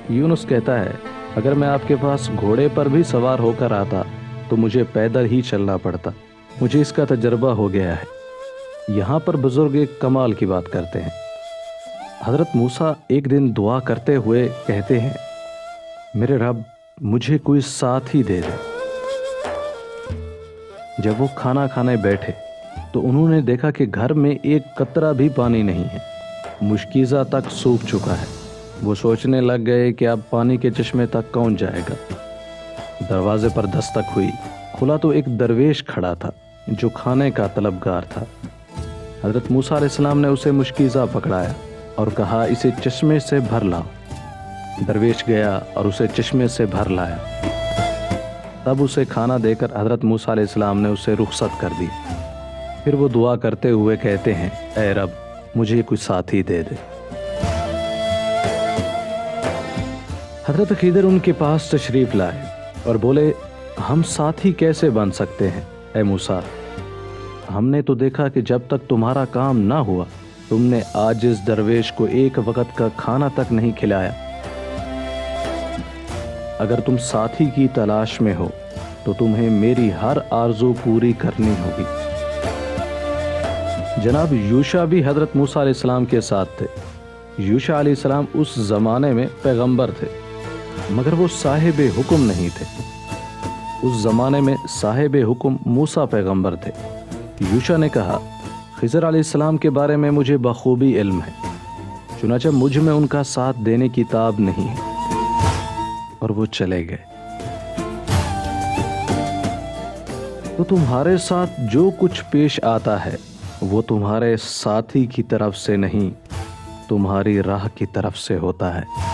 یونس کہتا ہے اگر میں آپ کے پاس گھوڑے پر بھی سوار ہو کر آتا تو مجھے پیدل ہی چلنا پڑتا، مجھے اس کا تجربہ ہو گیا ہے۔ یہاں پر بزرگ ایک کمال کی بات کرتے ہیں۔ حضرت موسیٰ ایک دن دعا کرتے ہوئے کہتے ہیں میرے رب مجھے کوئی ساتھی دے دے۔ جب وہ کھانا کھانے بیٹھے تو انہوں نے دیکھا کہ گھر میں ایک قطرہ بھی پانی نہیں ہے، مشکیزہ تک سوکھ چکا ہے۔ وہ سوچنے لگ گئے کہ اب پانی کے چشمے تک کون جائے گا۔ دروازے پر دستک ہوئی، کھلا تو ایک درویش کھڑا تھا جو کھانے کا طلبگار تھا۔ حضرت موسیٰ علیہ السلام نے اسے مشکیزہ پکڑایا اور کہا اسے چشمے سے بھر لاؤ۔ درویش گیا اور اسے چشمے سے بھر لایا۔ تب اسے کھانا دے کر حضرت موسیٰ علیہ السلام نے اسے رخصت کر دی۔ پھر وہ دعا کرتے ہوئے کہتے ہیں اے رب مجھے کوئی ساتھی دے دے۔ حضرت خضر ان کے پاس تشریف لائے اور بولے ہم ساتھی کیسے بن سکتے ہیں اے موسیٰ؟ ہم نے تو دیکھا کہ جب تک تمہارا کام نہ ہوا تم نے عاجز درویش کو ایک وقت کا کھانا تک نہیں کھلایا۔ اگر تم ساتھی کی تلاش میں ہو تو تمہیں میری ہر آرزو پوری کرنی ہوگی۔ جناب یوشع بھی حضرت موسیٰ علیہ السلام کے ساتھ تھے۔ یوشع علیہ السلام اس زمانے میں پیغمبر تھے مگر وہ صاحب حکم نہیں تھے۔ اس زمانے میں صاحب حکم موسیٰ پیغمبر تھے۔ یوشع نے کہا خضر علیہ السلام کے بارے میں مجھے بخوبی علم ہے، چنانچہ مجھ میں ان کا ساتھ دینے کی تاب نہیں ہے۔ اور وہ چلے گئے۔ تو تمہارے ساتھ جو کچھ پیش آتا ہے وہ تمہارے ساتھی کی طرف سے نہیں، تمہاری راہ کی طرف سے ہوتا ہے۔